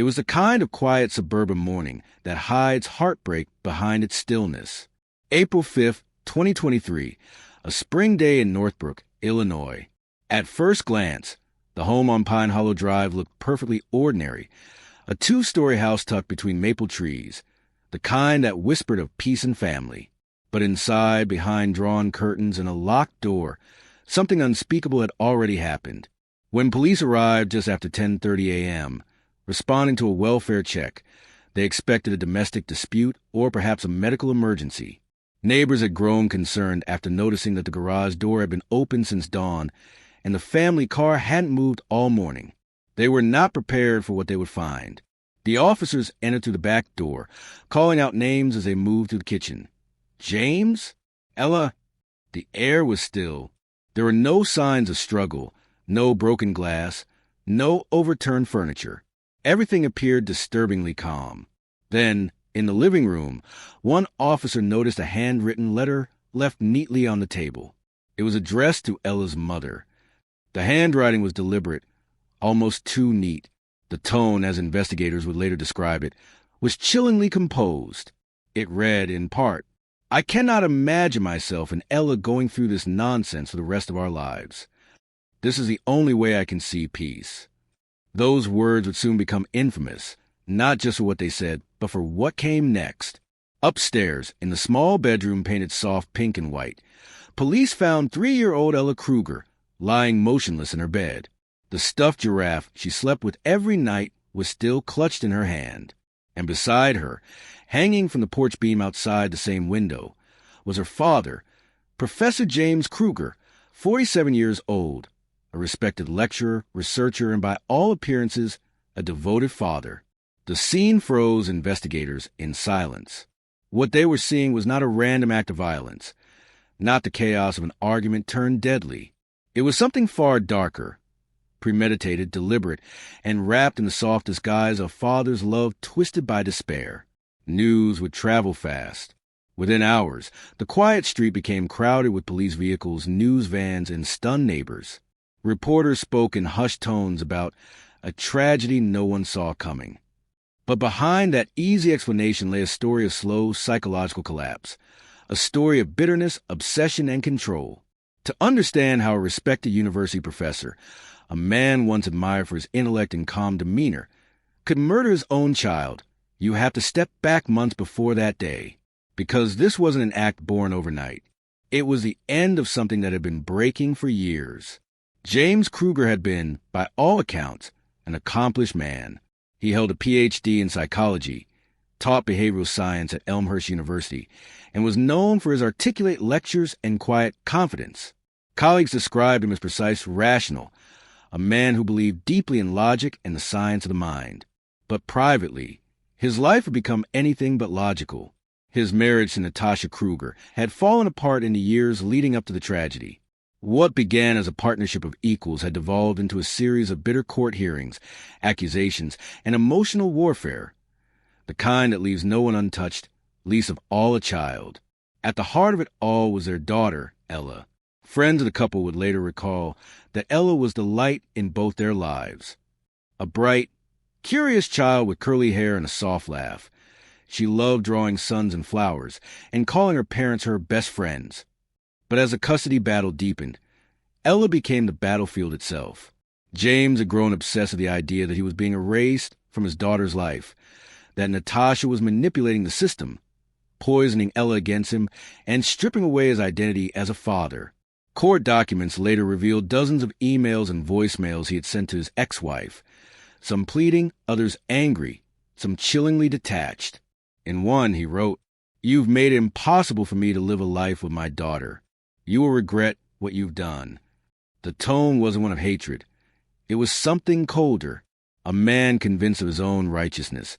It was the kind of quiet suburban morning that hides heartbreak behind its stillness. April 5th, 2023, a spring day in Northbrook, Illinois. At first glance, the home on Pine Hollow Drive looked perfectly ordinary. A two-story house tucked between maple trees, the kind that whispered of peace and family. But inside, behind drawn curtains and a locked door, something unspeakable had already happened. When police arrived just after 10:30 a.m., responding to a welfare check, they expected a domestic dispute or perhaps a medical emergency. Neighbors had grown concerned after noticing that the garage door had been open since dawn and the family car hadn't moved all morning. They were not prepared for what they would find. The officers entered through the back door, calling out names as they moved through the kitchen. James? Ella? The air was still. There were no signs of struggle, no broken glass, no overturned furniture. Everything appeared disturbingly calm. Then, in the living room, one officer noticed a handwritten letter left neatly on the table. It was addressed to Ella's mother. The handwriting was deliberate, almost too neat. The tone, as investigators would later describe it, was chillingly composed. It read, in part, "I cannot imagine myself and Ella going through this nonsense for the rest of our lives. This is the only way I can see peace." Those words would soon become infamous, not just for what they said, but for what came next. Upstairs, in the small bedroom painted soft pink and white, police found 3-year-old Ella Kruger lying motionless in her bed. The stuffed giraffe she slept with every night was still clutched in her hand. And beside her, hanging from the porch beam outside the same window, was her father, Professor James Kruger, 47 years old, a respected lecturer, researcher, and by all appearances, a devoted father. The scene froze investigators in silence. What they were seeing was not a random act of violence, not the chaos of an argument turned deadly. It was something far darker, premeditated, deliberate, and wrapped in the soft disguise of father's love twisted by despair. News would travel fast. Within hours, the quiet street became crowded with police vehicles, news vans, and stunned neighbors. Reporters spoke in hushed tones about a tragedy no one saw coming. But behind that easy explanation lay a story of slow psychological collapse, a story of bitterness, obsession, and control. To understand how a respected university professor, a man once admired for his intellect and calm demeanor, could murder his own child, you have to step back months before that day. Because this wasn't an act born overnight. It was the end of something that had been breaking for years. James Kruger had been, by all accounts, an accomplished man. He held a Ph.D. in psychology, taught behavioral science at Elmhurst University, and was known for his articulate lectures and quiet confidence. Colleagues described him as precise, rational, a man who believed deeply in logic and the science of the mind. But privately, his life had become anything but logical. His marriage to Natasha Kruger had fallen apart in the years leading up to the tragedy. What began as a partnership of equals had devolved into a series of bitter court hearings, accusations, and emotional warfare, the kind that leaves no one untouched, least of all a child. At the heart of it all was their daughter, Ella. Friends of the couple would later recall that Ella was the light in both their lives. A bright, curious child with curly hair and a soft laugh. She loved drawing suns and flowers and calling her parents her best friends. But as the custody battle deepened, Ella became the battlefield itself. James had grown obsessed with the idea that he was being erased from his daughter's life, that Natasha was manipulating the system, poisoning Ella against him, and stripping away his identity as a father. Court documents later revealed dozens of emails and voicemails he had sent to his ex-wife, some pleading, others angry, some chillingly detached. In one, he wrote, "You've made it impossible for me to live a life with my daughter. You will regret what you've done." The tone wasn't one of hatred. It was something colder, a man convinced of his own righteousness,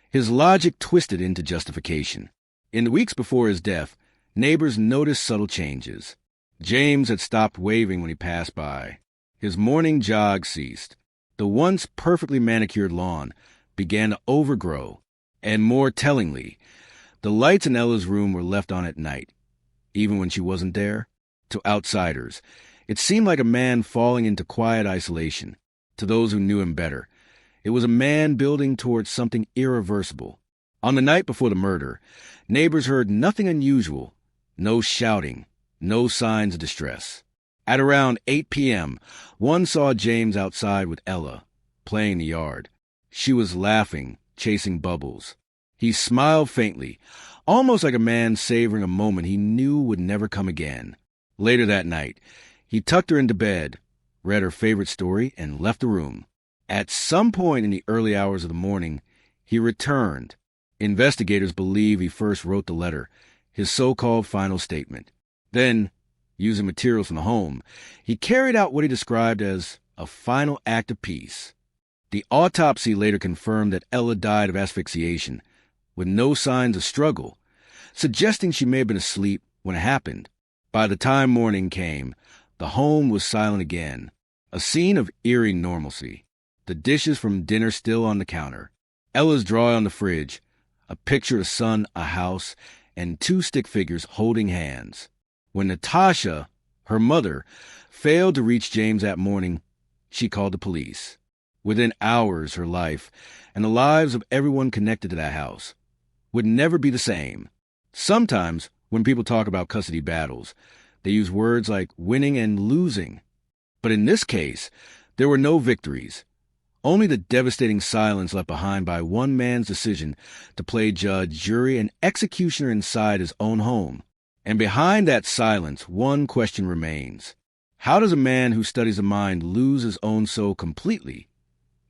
his logic twisted into justification. In the weeks before his death, neighbors noticed subtle changes. James had stopped waving when he passed by. His morning jog ceased. The once perfectly manicured lawn began to overgrow, and more tellingly, the lights in Ella's room were left on at night, even when she wasn't there. To outsiders, it seemed like a man falling into quiet isolation. To those who knew him better, It was a man building towards something irreversible. On the night before the murder, neighbors heard nothing unusual, no shouting, no signs of distress. At around 8 p.m., one saw James outside with Ella, playing in the yard. She was laughing, chasing bubbles. He smiled faintly, almost like a man savoring a moment he knew would never come again. Later that night, he tucked her into bed, read her favorite story, and left the room. At some point in the early hours of the morning, he returned. Investigators believe he first wrote the letter, his so-called final statement. Then, using materials from the home, he carried out what he described as a final act of peace. The autopsy later confirmed that Ella died of asphyxiation, with no signs of struggle, suggesting she may have been asleep when it happened. By the time morning came, the home was silent again, a scene of eerie normalcy. The dishes from dinner still on the counter, Ella's drawing on the fridge, a picture of a son, a house, and two stick figures holding hands. When Natasha, her mother, failed to reach James that morning, she called the police. Within hours, her life, and the lives of everyone connected to that house, would never be the same. Sometimes, when people talk about custody battles, they use words like winning and losing. But in this case, there were no victories. Only the devastating silence left behind by one man's decision to play judge, jury, and executioner inside his own home. And behind that silence, one question remains. How does a man who studies the mind lose his own soul completely,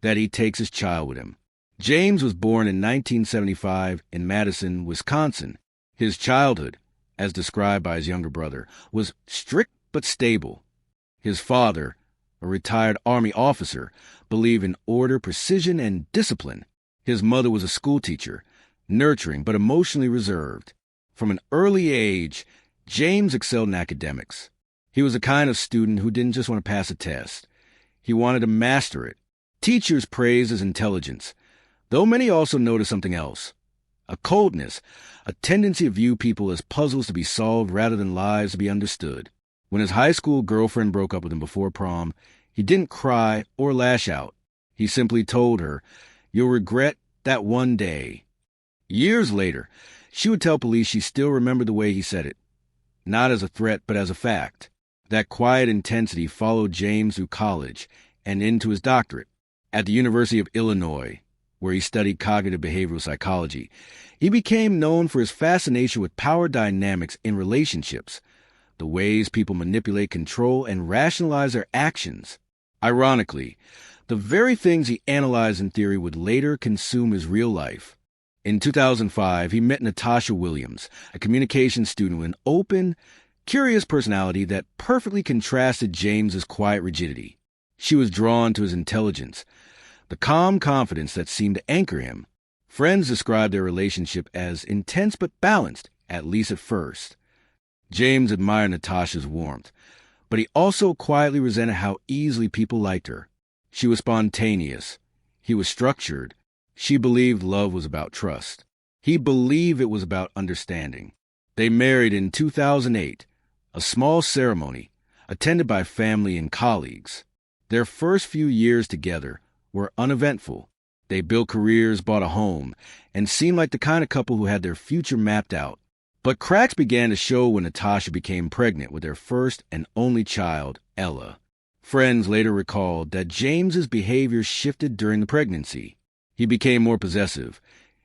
that he takes his child with him? James was born in 1975 in Madison, Wisconsin. His childhood, as described by his younger brother, was strict but stable. His father, a retired Army officer, believed in order, precision, and discipline. His mother was a schoolteacher, nurturing but emotionally reserved. From an early age, James excelled in academics. He was the kind of student who didn't just want to pass a test. He wanted to master it. Teachers praised his intelligence, though many also noticed something else. A coldness, a tendency to view people as puzzles to be solved rather than lives to be understood. When his high school girlfriend broke up with him before prom, he didn't cry or lash out. He simply told her, "You'll regret that one day." Years later, she would tell police she still remembered the way he said it, not as a threat but as a fact. That quiet intensity followed James through college and into his doctorate. At the University of Illinois, where he studied cognitive behavioral psychology, he became known for his fascination with power dynamics in relationships, the ways people manipulate, control, and rationalize their actions. Ironically, the very things he analyzed in theory would later consume his real life. In 2005, he met Natasha Williams, a communications student with an open, curious personality that perfectly contrasted James's quiet rigidity. She was drawn to his intelligence, the calm confidence that seemed to anchor him. Friends described their relationship as intense but balanced, at least at first. James admired Natasha's warmth, but he also quietly resented how easily people liked her. She was spontaneous. He was structured. She believed love was about trust. He believed it was about understanding. They married in 2008, a small ceremony, attended by family and colleagues. Their first few years together were uneventful. They built careers, bought a home, and seemed like the kind of couple who had their future mapped out. But cracks began to show when Natasha became pregnant with their first and only child, Ella. Friends later recalled that James's behavior shifted during the pregnancy. He became more possessive,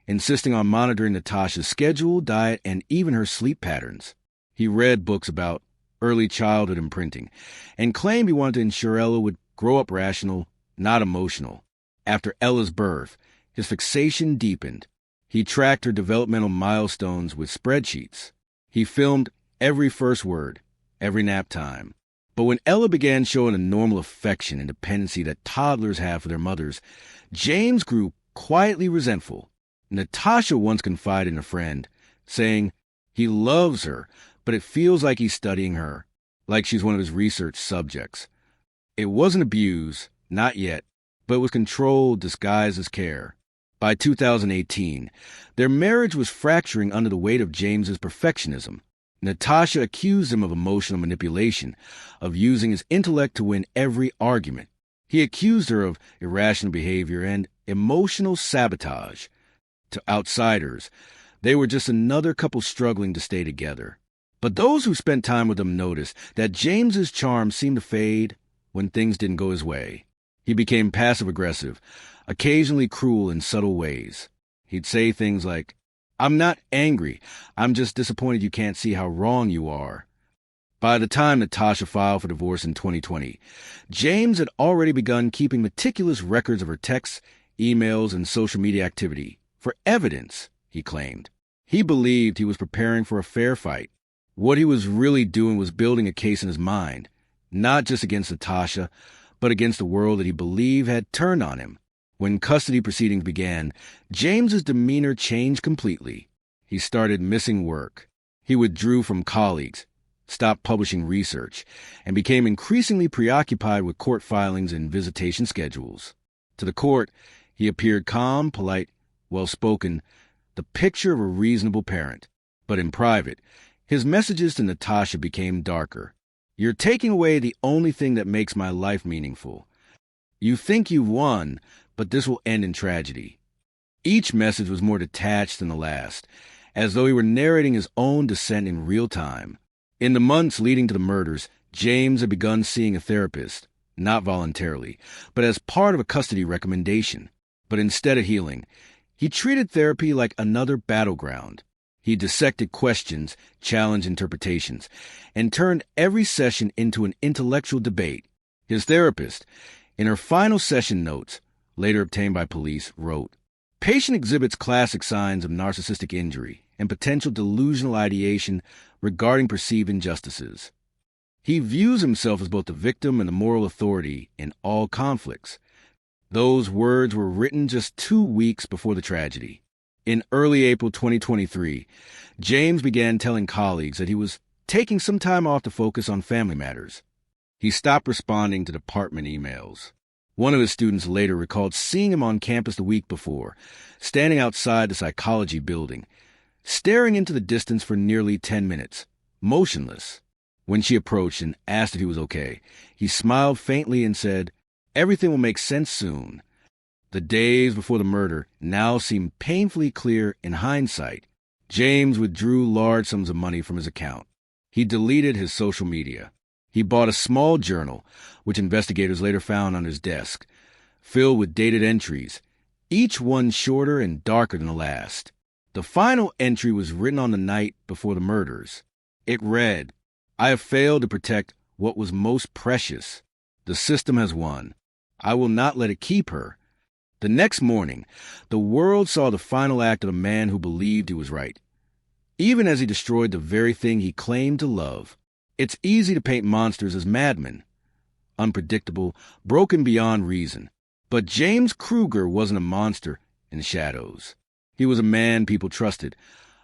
insisting on monitoring Natasha's schedule, diet, and even her sleep patterns. He read books about early childhood imprinting and claimed he wanted to ensure Ella would grow up rational, not emotional. After Ella's birth, his fixation deepened. He tracked her developmental milestones with spreadsheets. He filmed every first word, every nap time. But when Ella began showing the normal affection and dependency that toddlers have for their mothers, James grew quietly resentful. Natasha once confided in a friend, saying, "He loves her, but it feels like he's studying her, like she's one of his research subjects." It wasn't abuse, not yet, but it was control disguised as care. By 2018, their marriage was fracturing under the weight of James's perfectionism. Natasha accused him of emotional manipulation, of using his intellect to win every argument. He accused her of irrational behavior and emotional sabotage. To outsiders, they were just another couple struggling to stay together. But those who spent time with him noticed that James's charm seemed to fade when things didn't go his way. He became passive-aggressive, occasionally cruel in subtle ways. He'd say things like, "I'm not angry. I'm just disappointed you can't see how wrong you are." By the time Natasha filed for divorce in 2020, James had already begun keeping meticulous records of her texts, emails, and social media activity for evidence, he claimed. He believed he was preparing for a fair fight. What he was really doing was building a case in his mind, not just against Natasha, but against the world that he believed had turned on him. When custody proceedings began, James's demeanor changed completely. He started missing work. He withdrew from colleagues, stopped publishing research, and became increasingly preoccupied with court filings and visitation schedules. To the court, he appeared calm, polite, well-spoken, the picture of a reasonable parent. But in private, his messages to Natasha became darker. "You're taking away the only thing that makes my life meaningful. You think you've won, but this will end in tragedy." Each message was more detached than the last, as though he were narrating his own descent in real time. In the months leading to the murders, James had begun seeing a therapist, not voluntarily, but as part of a custody recommendation. But instead of healing, he treated therapy like another battleground. He dissected questions, challenged interpretations, and turned every session into an intellectual debate. His therapist, in her final session notes, later obtained by police, wrote, "Patient exhibits classic signs of narcissistic injury and potential delusional ideation regarding perceived injustices. He views himself as both the victim and the moral authority in all conflicts." Those words were written just 2 weeks before the tragedy. In early April 2023, James began telling colleagues that he was taking some time off to focus on family matters. He stopped responding to department emails. One of his students later recalled seeing him on campus the week before, standing outside the psychology building, staring into the distance for nearly 10 minutes, motionless. When she approached and asked if he was okay, he smiled faintly and said, "Everything will make sense soon." The days before the murder now seemed painfully clear in hindsight. James withdrew large sums of money from his account. He deleted his social media. He bought a small journal, which investigators later found on his desk, filled with dated entries, each one shorter and darker than the last. The final entry was written on the night before the murders. It read, "I have failed to protect what was most precious. The system has won. I will not let it keep her." The next morning, the world saw the final act of a man who believed he was right, even as he destroyed the very thing he claimed to love. It's easy to paint monsters as madmen, unpredictable, broken beyond reason. But James Kruger wasn't a monster in the shadows. He was a man people trusted,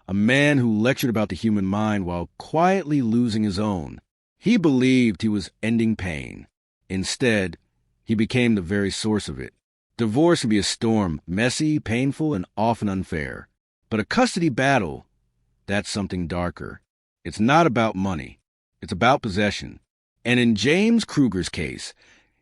a man who lectured about the human mind while quietly losing his own. He believed he was ending pain. Instead, he became the very source of it. Divorce can be a storm, messy, painful, and often unfair. But a custody battle, that's something darker. It's not about money. It's about possession. And in James Kruger's case,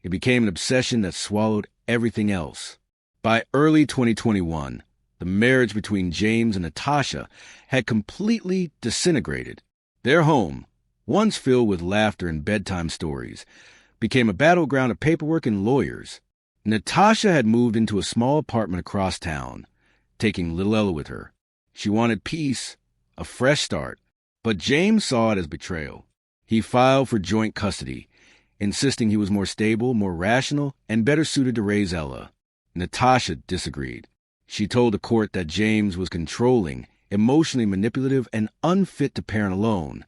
it became an obsession that swallowed everything else. By early 2021, the marriage between James and Natasha had completely disintegrated. Their home, once filled with laughter and bedtime stories, became a battleground of paperwork and lawyers. Natasha had moved into a small apartment across town, taking little Ella with her. She wanted peace, a fresh start, but James saw it as betrayal. He filed for joint custody, insisting he was more stable, more rational, and better suited to raise Ella. Natasha disagreed. She told the court that James was controlling, emotionally manipulative, and unfit to parent alone.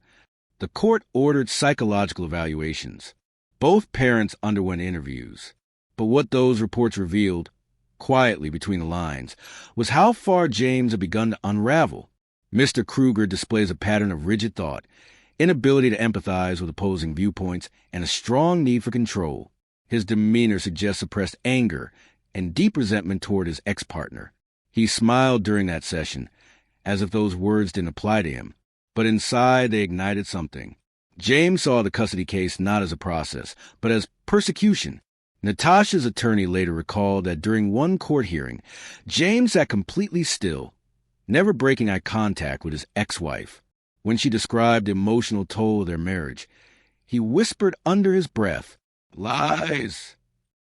The court ordered psychological evaluations. Both parents underwent interviews. But what those reports revealed, quietly between the lines, was how far James had begun to unravel. Mr. Kruger displays a pattern of rigid thought, inability to empathize with opposing viewpoints, and a strong need for control. His demeanor suggests suppressed anger and deep resentment toward his ex-partner. He smiled during that session, as if those words didn't apply to him, but inside they ignited something. James saw the custody case not as a process, but as persecution. Natasha's attorney later recalled that during one court hearing, James sat completely still, never breaking eye contact with his ex-wife. When she described the emotional toll of their marriage, he whispered under his breath, "Lies."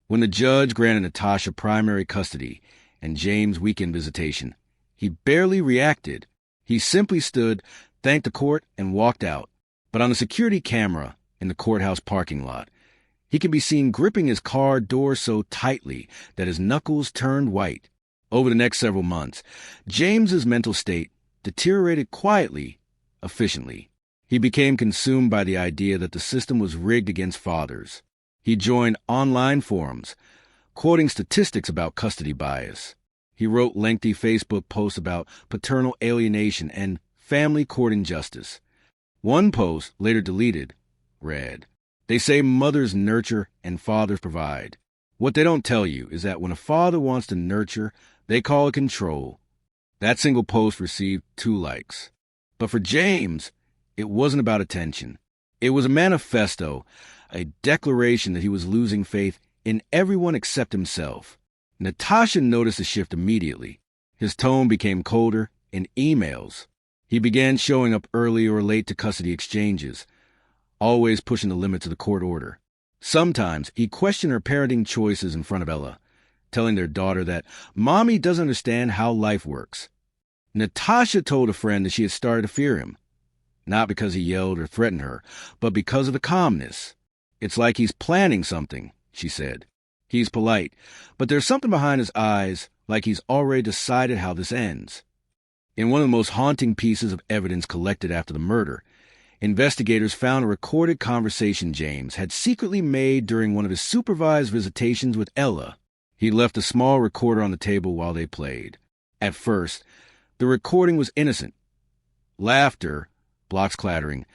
When the judge granted Natasha primary custody and James weekend visitation, he barely reacted. He simply stood, thanked the court, and walked out. But on a security camera in the courthouse parking lot, he can be seen gripping his car door so tightly that his knuckles turned white. Over the next several months, James's mental state deteriorated quietly, efficiently. He became consumed by the idea that the system was rigged against fathers. He joined online forums, quoting statistics about custody bias. He wrote lengthy Facebook posts about paternal alienation and family court injustice. One post, later deleted, read, "They say mothers nurture and fathers provide. What they don't tell you is that when a father wants to nurture, they call it control." That single post received 2 likes. But for James, it wasn't about attention. It was a manifesto, a declaration that he was losing faith in everyone except himself. Natasha noticed the shift immediately. His tone became colder in emails. He began showing up early or late to custody exchanges, always pushing the limits of the court order. Sometimes he questioned her parenting choices in front of Ella, telling their daughter that Mommy doesn't understand how life works. Natasha told a friend that she had started to fear him, not because he yelled or threatened her, but because of the calmness. "It's like he's planning something," she said. "He's polite, but there's something behind his eyes, like he's already decided how this ends." In one of the most haunting pieces of evidence collected after the murder, investigators found a recorded conversation James had secretly made during one of his supervised visitations with Ella. He left a small recorder on the table while they played. At first, the recording was innocent. Laughter, blocks clattering,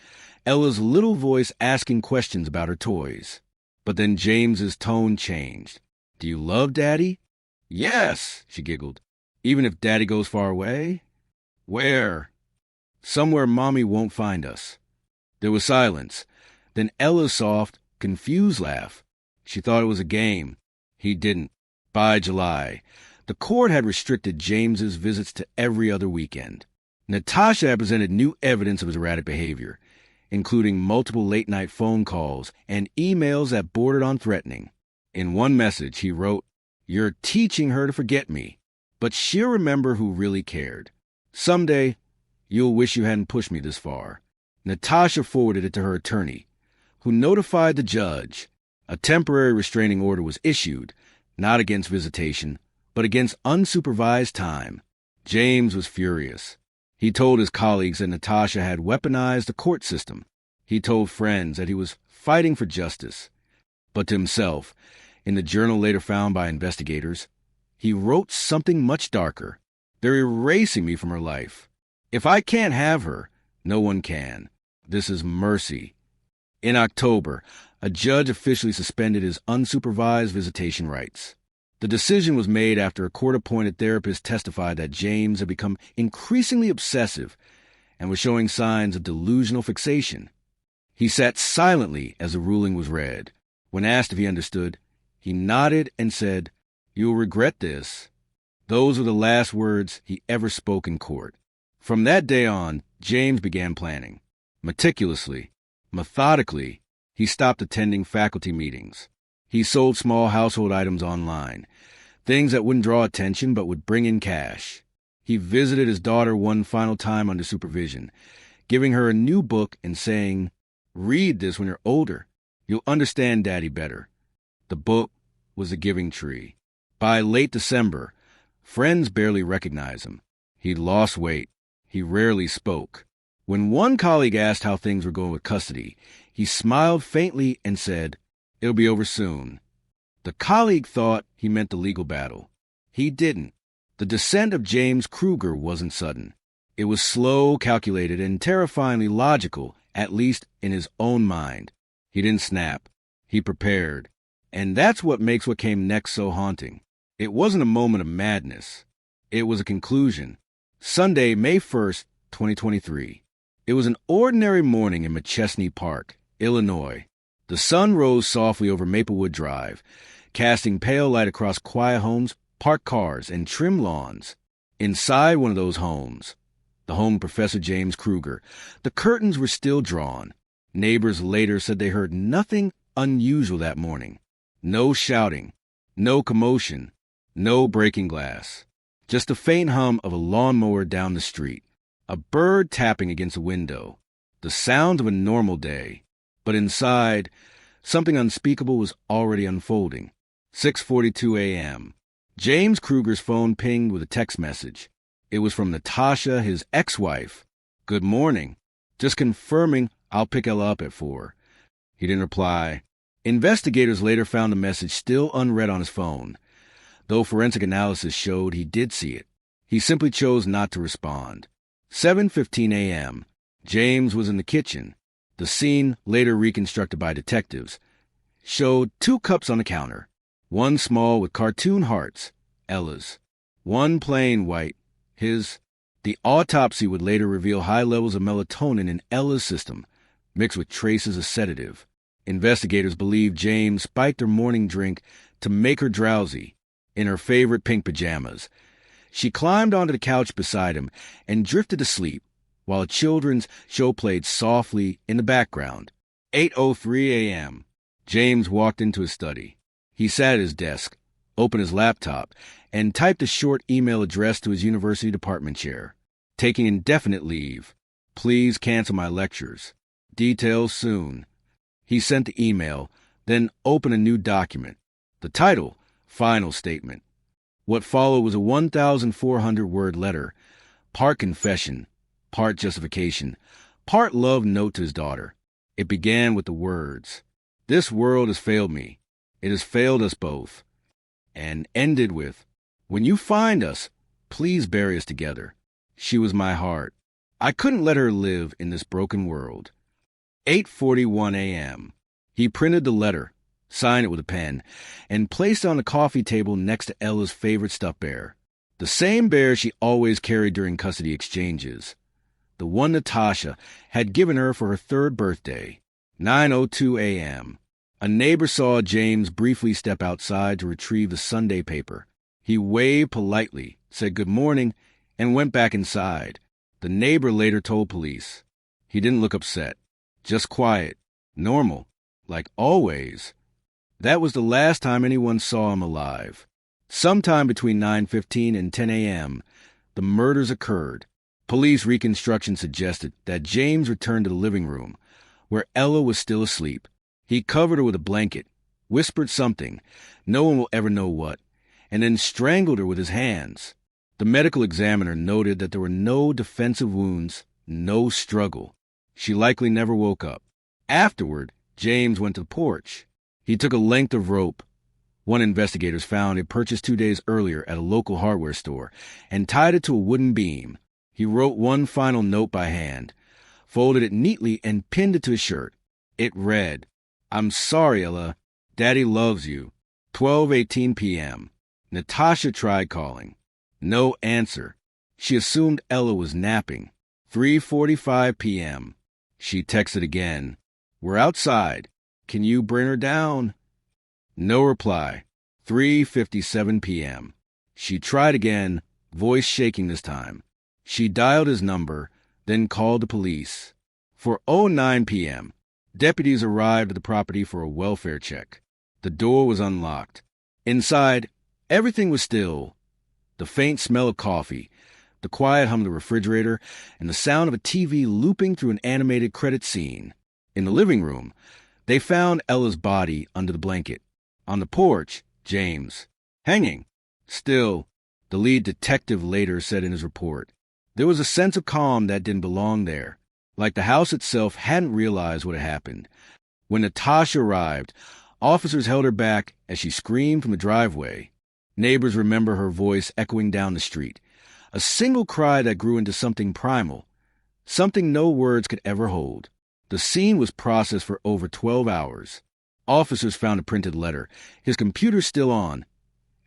Ella's little voice asking questions about her toys. But then James's tone changed. "Do you love Daddy?" "Yes," she giggled. "Even if Daddy goes far away?" "Where?" "Somewhere Mommy won't find us." There was silence. Then Ella's soft, confused laugh. She thought it was a game. He didn't. By July, the court had restricted James's visits to every other weekend. Natasha had presented new evidence of his erratic behavior, including multiple late-night phone calls and emails that bordered on threatening. In one message, he wrote, "You're teaching her to forget me, but she'll remember who really cared. Someday, you'll wish you hadn't pushed me this far." Natasha forwarded it to her attorney, who notified the judge. A temporary restraining order was issued, not against visitation, but against unsupervised time. James was furious. He told his colleagues that Natasha had weaponized the court system. He told friends that he was fighting for justice. But to himself, in the journal later found by investigators, he wrote something much darker. "They're erasing me from her life. If I can't have her, no one can. This is mercy." In October, a judge officially suspended his unsupervised visitation rights. The decision was made after a court-appointed therapist testified that James had become increasingly obsessive and was showing signs of delusional fixation. He sat silently as the ruling was read. When asked if he understood, he nodded and said, "You'll regret this." Those were the last words he ever spoke in court. From that day on, James began planning. Meticulously, methodically, he stopped attending faculty meetings. He sold small household items online, things that wouldn't draw attention but would bring in cash. He visited his daughter one final time under supervision, giving her a new book and saying, "Read this when you're older. You'll understand Daddy better." The book was The Giving Tree. By late December, friends barely recognized him. He'd lost weight. He rarely spoke. When one colleague asked how things were going with custody, he smiled faintly and said, "It'll be over soon." The colleague thought he meant the legal battle. He didn't. The descent of James Kruger wasn't sudden. It was slow, calculated, and terrifyingly logical, at least in his own mind. He didn't snap. He prepared. And that's what makes what came next so haunting. It wasn't a moment of madness. It was a conclusion. Sunday, May 1st, 2023. It was an ordinary morning in McChesney Park, Illinois. The sun rose softly over Maplewood Drive, casting pale light across quiet homes, parked cars, and trim lawns. Inside one of those homes, the home of Professor James Kruger, the curtains were still drawn. Neighbors later said they heard nothing unusual that morning. No shouting, no commotion, no breaking glass. Just the faint hum of a lawnmower down the street, a bird tapping against a window, the sound of a normal day. But inside, something unspeakable was already unfolding. 6:42 a.m. James Kruger's phone pinged with a text message. It was from Natasha, his ex-wife. "Good morning. Just confirming I'll pick Ella up at 4. He didn't reply. Investigators later found the message still unread on his phone, though forensic analysis showed he did see it. He simply chose not to respond. 7:15 a.m. James was in the kitchen. The scene, later reconstructed by detectives, showed 2 cups on the counter. One small with cartoon hearts, Ella's. One plain white, his. The autopsy would later reveal high levels of melatonin in Ella's system, mixed with traces of sedative. Investigators believe James spiked her morning drink to make her drowsy. In her favorite pink pajamas, she climbed onto the couch beside him and drifted to sleep, while a children's show played softly in the background. 8:03 a.m. James walked into his study. He sat at his desk, opened his laptop, and typed a short email addressed to his university department chair. "Taking indefinite leave. Please cancel my lectures. Details soon." He sent the email, then opened a new document. The title, Final Statement. What followed was a 1,400-word letter, part confession, part justification, part love note to his daughter. It began with the words, "This world has failed me. It has failed us both," and ended with, "When you find us, please bury us together. She was my heart. I couldn't let her live in this broken world." 8:41 a.m. He printed the letter, signed it with a pen, and placed it on the coffee table next to Ella's favorite stuffed bear. The same bear she always carried during custody exchanges. The one Natasha had given her for her 3rd birthday. 9:02 a.m. A neighbor saw James briefly step outside to retrieve the Sunday paper. He waved politely, said good morning, and went back inside. The neighbor later told police. He didn't look upset, just quiet, normal, like always. That was the last time anyone saw him alive. Sometime between 9:15 and 10 a.m., the murders occurred. Police reconstruction suggested that James returned to the living room, where Ella was still asleep. He covered her with a blanket, whispered something, no one will ever know what, and then strangled her with his hands. The medical examiner noted that there were no defensive wounds, no struggle. She likely never woke up. Afterward, James went to the porch. He took a length of rope. One investigators found it purchased 2 days earlier at a local hardware store, and tied it to a wooden beam. He wrote one final note by hand, folded it neatly, and pinned it to his shirt. It read, "I'm sorry, Ella. Daddy loves you." 12:18 p.m. Natasha tried calling. No answer. She assumed Ella was napping. 3:45 p.m. She texted again. "We're outside. Can you bring her down?" No reply. 3:57 p.m. She tried again, voice shaking this time. She dialed his number, then called the police. 4:09 p.m. Deputies arrived at the property for a welfare check. The door was unlocked. Inside, everything was still. The faint smell of coffee, the quiet hum of the refrigerator, and the sound of a TV looping through an animated credit scene. In the living room, they found Ella's body under the blanket. On the porch, James, hanging. Still, the lead detective later said in his report, there was a sense of calm that didn't belong there, like the house itself hadn't realized what had happened. When Natasha arrived, officers held her back as she screamed from the driveway. Neighbors remember her voice echoing down the street, a single cry that grew into something primal, something no words could ever hold. The scene was processed for over 12 hours. Officers found a printed letter, his computer still on,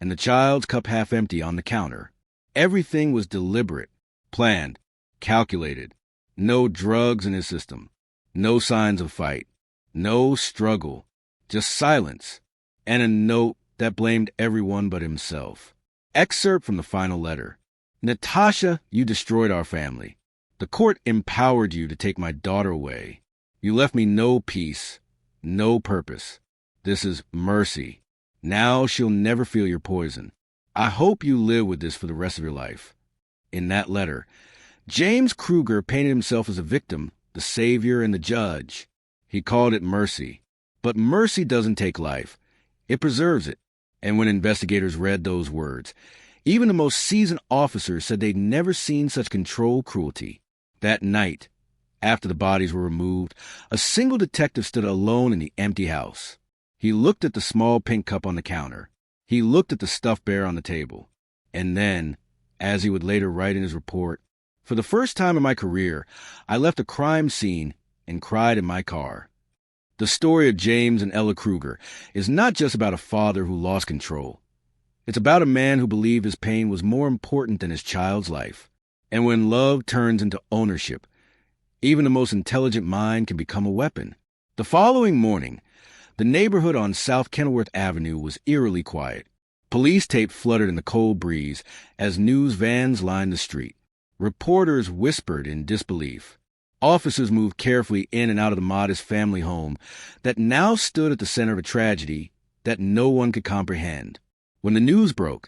and the child's cup half empty on the counter. Everything was deliberate, planned, calculated. No drugs in his system, no signs of fight, no struggle, just silence, and a note that blamed everyone but himself. Excerpt from the final letter. Natasha, you destroyed our family. The court empowered you to take my daughter away. You left me no peace, no purpose. This is mercy. Now she'll never feel your poison. I hope you live with this for the rest of your life. In that letter, James Kruger painted himself as a victim, the savior, and the judge. He called it mercy. But mercy doesn't take life. It preserves it. And when investigators read those words, even the most seasoned officers said they'd never seen such controlled cruelty. That night, after the bodies were removed, a single detective stood alone in the empty house. He looked at the small pink cup on the counter. He looked at the stuffed bear on the table. And then, as he would later write in his report, for the first time in my career, I left a crime scene and cried in my car. The story of James and Ella Kruger is not just about a father who lost control. It's about a man who believed his pain was more important than his child's life. And when love turns into ownership, even the most intelligent mind can become a weapon. The following morning, the neighborhood on South Kenilworth Avenue was eerily quiet. Police tape fluttered in the cold breeze as news vans lined the street. Reporters whispered in disbelief. Officers moved carefully in and out of the modest family home that now stood at the center of a tragedy that no one could comprehend. When the news broke,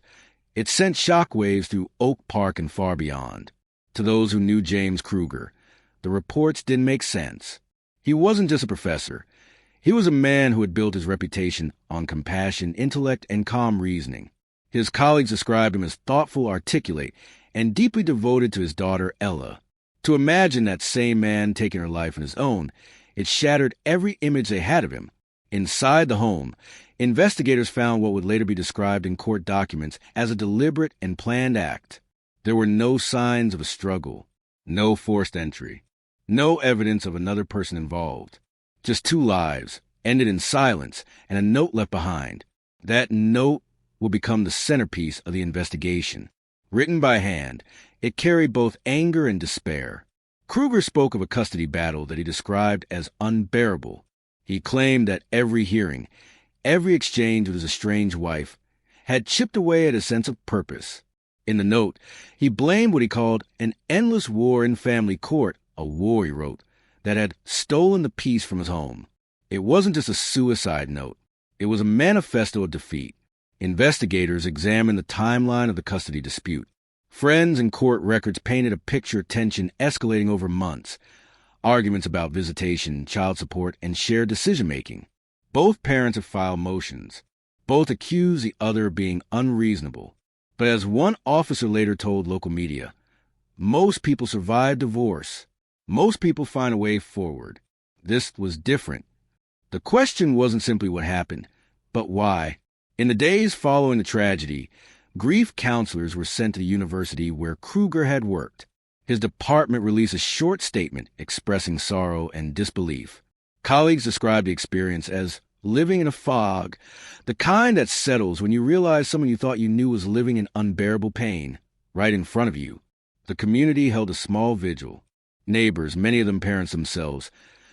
it sent shockwaves through Oak Park and far beyond. To those who knew James Kruger, the reports didn't make sense. He wasn't just a professor. He was a man who had built his reputation on compassion, intellect, and calm reasoning. His colleagues described him as thoughtful, articulate, and deeply devoted to his daughter, Ella. To imagine that same man taking her life in his own, it shattered every image they had of him. Inside the home, investigators found what would later be described in court documents as a deliberate and planned act. There were no signs of a struggle, no forced entry, no evidence of another person involved. Just two lives, ended in silence, and a note left behind. That note would become the centerpiece of the investigation. Written by hand, it carried both anger and despair. Kruger spoke of a custody battle that he described as unbearable. He claimed that every hearing, every exchange with his estranged wife, had chipped away at his sense of purpose. In the note, he blamed what he called an endless war in family court, a war, he wrote, that had stolen the peace from his home. It wasn't just a suicide note. It was a manifesto of defeat. Investigators examined the timeline of the custody dispute. Friends and court records painted a picture of tension escalating over months. Arguments about visitation, child support, and shared decision-making. Both parents have filed motions. Both accuse the other of being unreasonable. But as one officer later told local media, most people survive divorce. Most people find a way forward. This was different. The question wasn't simply what happened, but why. In the days following the tragedy, grief counselors were sent to the university where Kruger had worked. His department released a short statement expressing sorrow and disbelief. Colleagues described the experience as living in a fog, the kind that settles when you realize someone you thought you knew was living in unbearable pain right in front of you. The community held a small vigil. Neighbors, many of them parents themselves,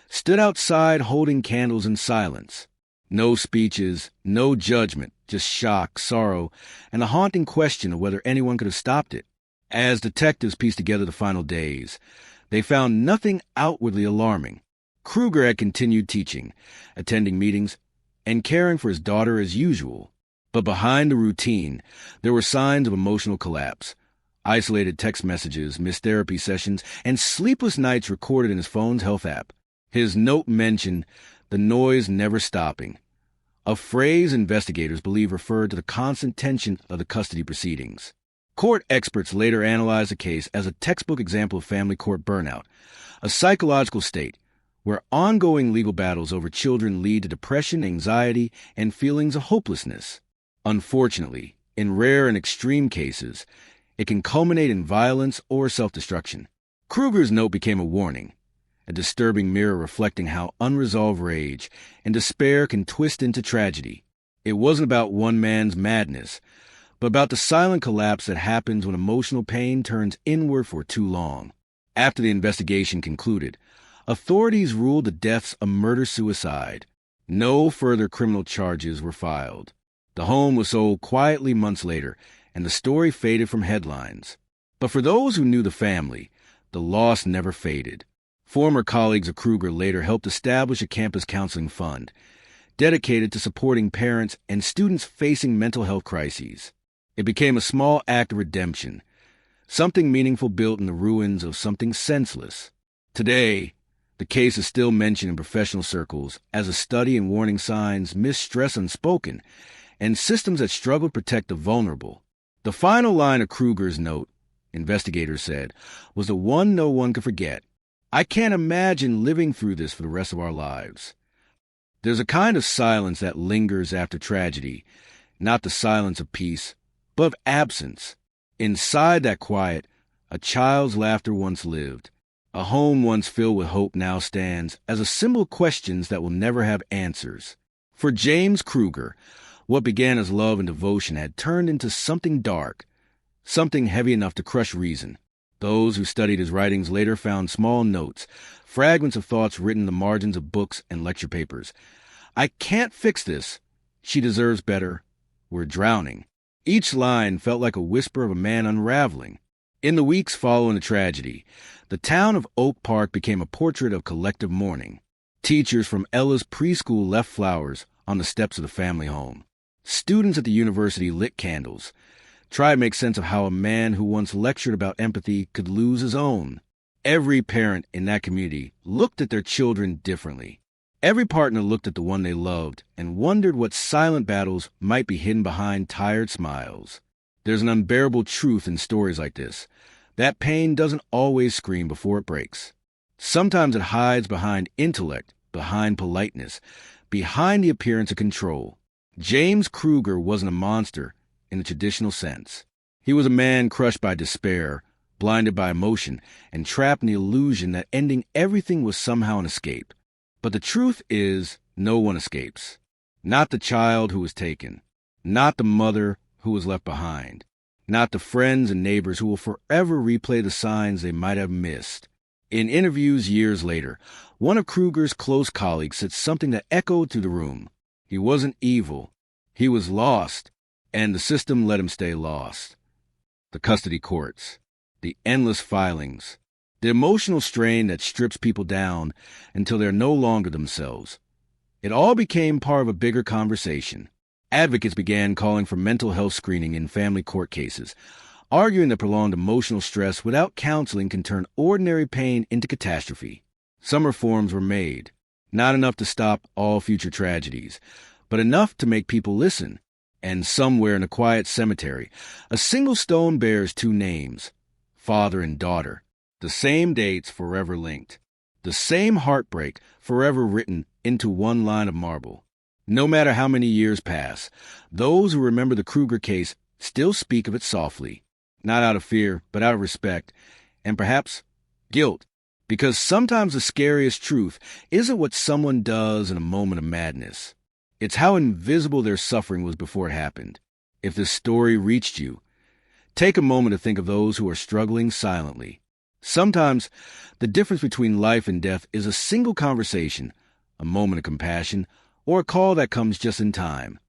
stood outside holding candles in silence. No speeches, no judgment, just shock, sorrow, and the haunting question of whether anyone could have stopped it. As detectives pieced together the final days, they found nothing outwardly alarming. Kruger had continued teaching, attending meetings, and caring for his daughter as usual. But behind the routine, there were signs of emotional collapse. Isolated text messages, missed therapy sessions, and sleepless nights recorded in his phone's health app. His note mentioned the noise never stopping, a phrase investigators believe referred to the constant tension of the custody proceedings. Court experts later analyzed the case as a textbook example of family court burnout, a psychological state where ongoing legal battles over children lead to depression, anxiety, and feelings of hopelessness. Unfortunately, in rare and extreme cases, it can culminate in violence or self-destruction. Kruger's note became a warning, a disturbing mirror reflecting how unresolved rage and despair can twist into tragedy. It wasn't about one man's madness, but about the silent collapse that happens when emotional pain turns inward for too long. After the investigation concluded, authorities ruled the deaths a murder-suicide. No further criminal charges were filed. The home was sold quietly months later, and the story faded from headlines. But for those who knew the family, the loss never faded. Former colleagues of Kruger later helped establish a campus counseling fund dedicated to supporting parents and students facing mental health crises. It became a small act of redemption, something meaningful built in the ruins of something senseless. Today, the case is still mentioned in professional circles as a study in warning signs, mistress unspoken, and systems that struggle to protect the vulnerable. The final line of Kruger's note, investigators said, was the one no one could forget. I can't imagine living through this for the rest of our lives. There's a kind of silence that lingers after tragedy, not the silence of peace, but of absence. Inside that quiet, a child's laughter once lived. A home once filled with hope now stands as a symbol of questions that will never have answers. For James Kruger, what began as love and devotion had turned into something dark, something heavy enough to crush reason. Those who studied his writings later found small notes, fragments of thoughts written in the margins of books and lecture papers. I can't fix this. She deserves better. We're drowning. Each line felt like a whisper of a man unraveling. In the weeks following the tragedy, the town of Oak Park became a portrait of collective mourning. Teachers from Ella's preschool left flowers on the steps of the family home. Students at the university lit candles, tried to make sense of how a man who once lectured about empathy could lose his own. Every parent in that community looked at their children differently. Every partner looked at the one they loved and wondered what silent battles might be hidden behind tired smiles. There's an unbearable truth in stories like this. That pain doesn't always scream before it breaks. Sometimes it hides behind intellect, behind politeness, behind the appearance of control. James Kruger wasn't a monster in the traditional sense. He was a man crushed by despair, blinded by emotion, and trapped in the illusion that ending everything was somehow an escape. But the truth is, no one escapes. Not the child who was taken. Not the mother who was left behind. Not the friends and neighbors who will forever replay the signs they might have missed. In interviews years later, one of Kruger's close colleagues said something that echoed through the room. He wasn't evil. He was lost, and the system let him stay lost. The custody courts, the endless filings, the emotional strain that strips people down until they're no longer themselves. It all became part of a bigger conversation. Advocates began calling for mental health screening in family court cases, arguing that prolonged emotional stress without counseling can turn ordinary pain into catastrophe. Some reforms were made, not enough to stop all future tragedies, but enough to make people listen. And somewhere in a quiet cemetery, a single stone bears two names, father and daughter, the same dates forever linked, the same heartbreak forever written into one line of marble. No matter how many years pass, those who remember the Kruger case still speak of it softly, not out of fear, but out of respect, and perhaps guilt, because sometimes the scariest truth isn't what someone does in a moment of madness. It's how invisible their suffering was before it happened. If this story reached you, take a moment to think of those who are struggling silently. Sometimes the difference between life and death is a single conversation, a moment of compassion, or a call that comes just in time.